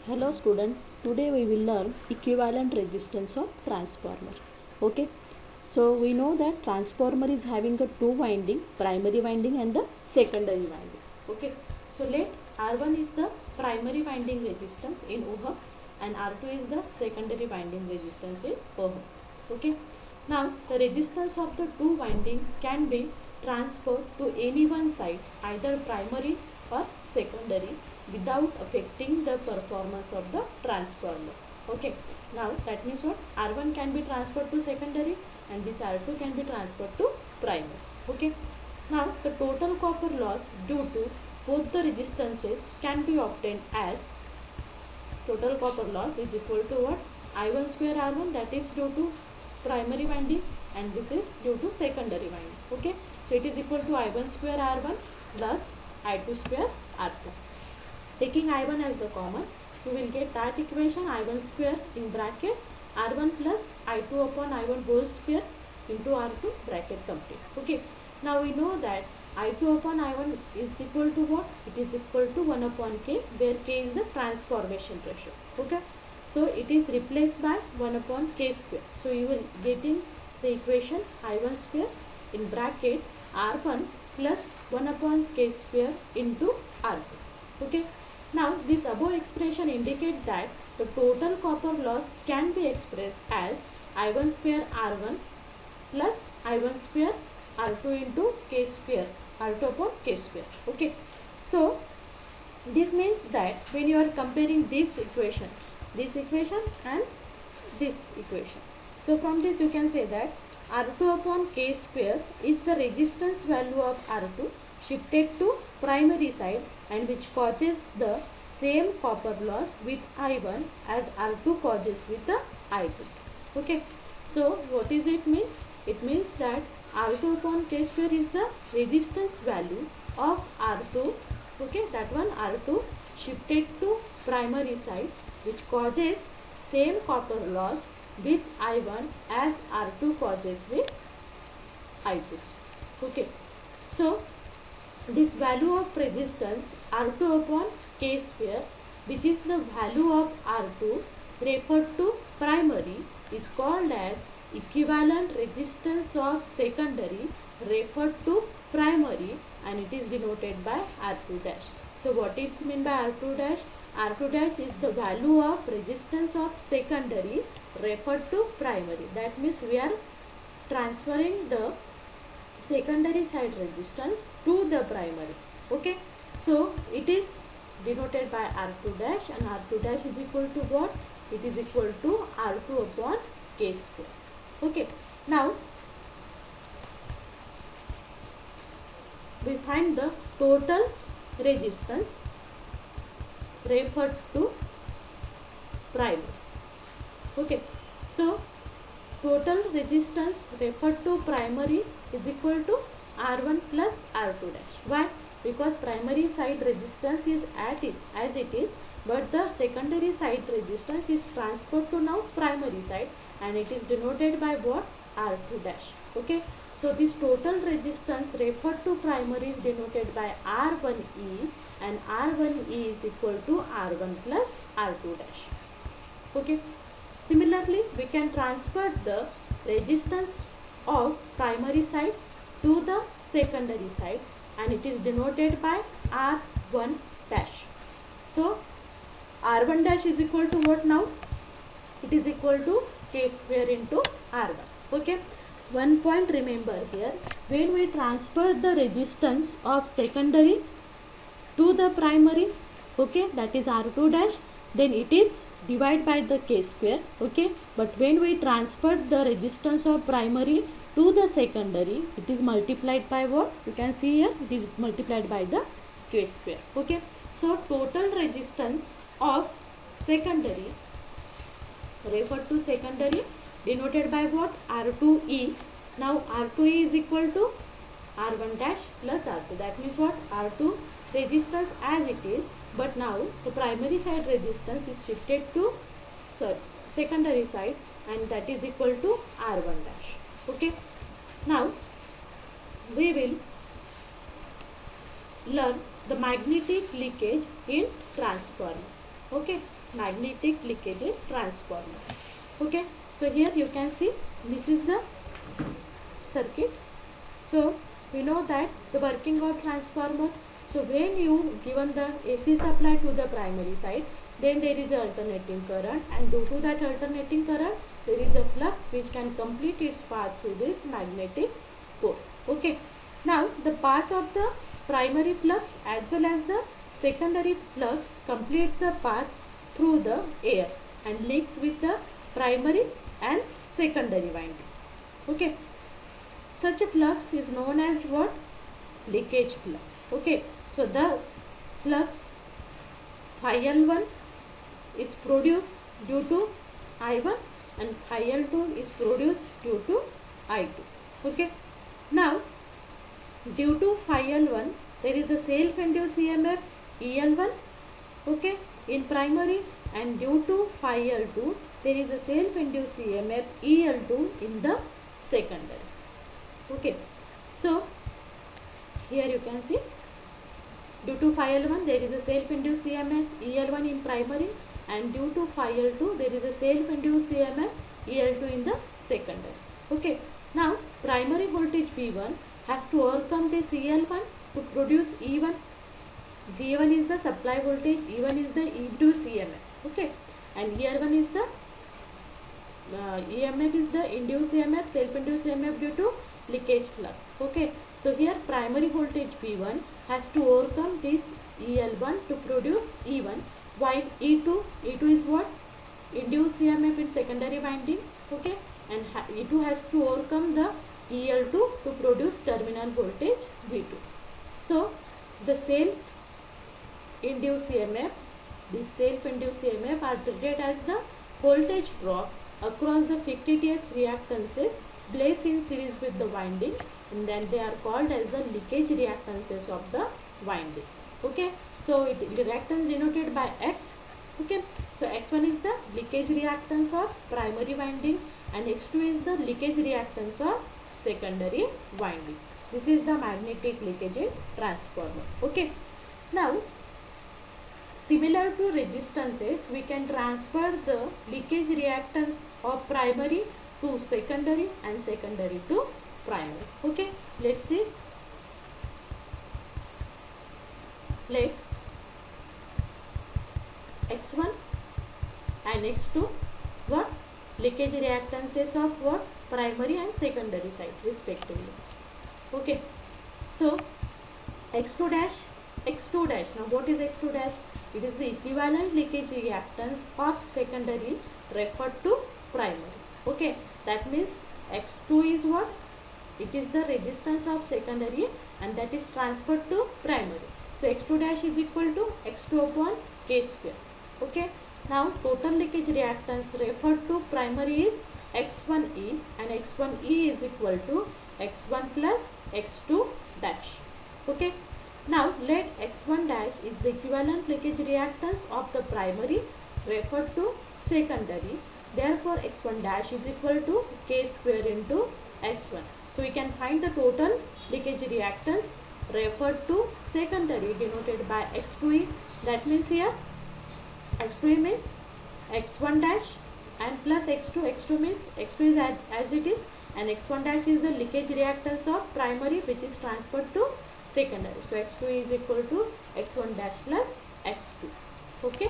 Hello student, today we will learn equivalent resistance of transformer. Okay, so we know that transformer is having a two winding, primary winding and the secondary winding. Okay, so let R1 is the primary winding resistance in ohm and R2 is the secondary winding resistance in ohm. Okay, now the resistance of the two winding can be transferred to any one side, either primary or secondary, without affecting the performance of the transformer. Okay, now that means what? R1 can be transferred to secondary and this R2 can be transferred to primary. Okay, now the total copper loss due to both the resistances can be obtained as total copper loss is equal to what? I1 square R1, that is due to primary winding, and this is due to secondary winding. Okay, so it is equal to I1 square R1 plus I2 square R2. Taking I1 as the common, you will get that equation I1 square in bracket R1 plus I2 upon I1 whole square into R2 bracket complete. Okay, now we know that I2 upon I1 is equal to what? It is equal to 1 upon K, where K is the transformation ratio. Okay, so it is replaced by 1 upon K square. So you will getting the equation I1 square in bracket R1 plus 1 upon K square into R2. Okay, now this above expression indicates that the total copper loss can be expressed as I1 square R1 plus I1 square R2 into K square, R2 upon K square. Okay, so this means that when you are comparing this equation and this equation, so from this you can say that R2 upon K square is the resistance value of R2 shifted to primary side and which causes the same copper loss with I1 as R2 causes with the I2. Okay, so what does it mean? It means that R2 upon K square is the resistance value of R2. Okay, that one R2 shifted to primary side which causes same copper loss with I1 as R2 causes with I2. Okay, so this value of resistance R2 upon K square, which is the value of R2 referred to primary, is called as equivalent resistance of secondary referred to primary, and it is denoted by R2 dash. So what it means by R2 dash? R2 dash is the value of resistance of secondary referred to primary. That means we are transferring the secondary side resistance to the primary. Okay, so it is denoted by R2 dash, and R2 dash is equal to what? It is equal to R2 upon K square. Okay, now we find the total resistance referred to primary. Okay, so total resistance referred to primary is equal to R1 plus R2 dash. Why? Because primary side resistance is as it is, but the secondary side resistance is transferred to now primary side, and it is denoted by what? R2 dash. Okay, so this total resistance referred to primary is denoted by R1E, and R1E is equal to R1 plus R2 dash. Okay, similarly we can transfer the resistance of primary side to the secondary side, and it is denoted by R1 dash. So R1 dash is equal to what now? It is equal to K square into R1. Okay, one point remember here, when we transfer the resistance of secondary to the primary, okay, that is R2 dash, then it is divided by the K square. Okay, but when we transfer the resistance of primary to the secondary, it is multiplied by what? You can see here, it is multiplied by the K square. Okay, so total resistance of secondary referred to secondary denoted by what? R2E. Now R2E is equal to R1 dash plus R2. That means what? R2 resistance as it is, but now the primary side resistance is shifted to secondary side, and that is equal to R1 dash. Okay, now we will learn the magnetic leakage in transformer. Okay, magnetic leakage transformer. Okay, so here you can see this is the circuit. So we know that the working of transformer. So when you given the AC supply to the primary side, then there is a alternating current, and due to that alternating current there is a flux which can complete its path through this magnetic core. Okay, now the path of the primary flux as well as the secondary flux completes the path through the air and links with the primary and secondary winding. Okay, such a flux is known as what? Leakage flux. Okay, so the flux phi L1 is produced due to I1 and phi L2 is produced due to I2. Okay, now due to phi L1 there is a self-induced EMF EL1, okay, in primary, and due to phi L2 there is a self-induced EMF EL2 in the secondary. Okay, so here you can see due to phi L1 there is a self-induced EMF EL1 in primary, and due to phi L2 there is a self-induced EMF EL2 in the secondary. Okay, now primary voltage V1 has to overcome this EL1 to produce E1. V1 is the supply voltage, E1 is the induced EMF. Okay, and EL1 is the EMF is the induced EMF, self-induced EMF due to leakage flux. Okay, so here primary voltage V1 has to overcome this EL1 to produce E1, while E2 is what? Induced EMF in secondary winding. Okay, and E2 has to overcome the EL2 to produce terminal voltage V2. So the self-induced EMF, this self-induced EMF are treated as the voltage drop across the fictitious reactances placed in series with the winding, and then they are called as the leakage reactances of the winding. Okay, so reactance denoted by X. Okay, so X1 is the leakage reactance of primary winding and X2 is the leakage reactance of secondary winding. This is the magnetic leakage in transformer. Okay, now similar to resistances, we can transfer the leakage reactance of primary to secondary and secondary to primary. Okay, let's see. Let X1 and X2 what? Leakage reactances of what? Primary and secondary side respectively. Okay, so X2 dash, X2 dash. Now what is X2 dash? It is the equivalent leakage reactance of secondary referred to primary. Okay, that means X2 is what? It is the resistance of secondary and that is transferred to primary. So X2 dash is equal to X2 upon K square. Okay, now total leakage reactance referred to primary is X1E, and X1E is equal to X1 plus X2 dash. Okay, now let X1 dash is the equivalent leakage reactance of the primary referred to secondary. Therefore X1 dash is equal to K square into X1. So we can find the total leakage reactance referred to secondary denoted by X2E. That means here X2E means X1 dash and plus X2. X2 means X2 is as it is, and X1 dash is the leakage reactance of primary which is transferred to secondary. So X2 is equal to X1 dash plus X2. Okay.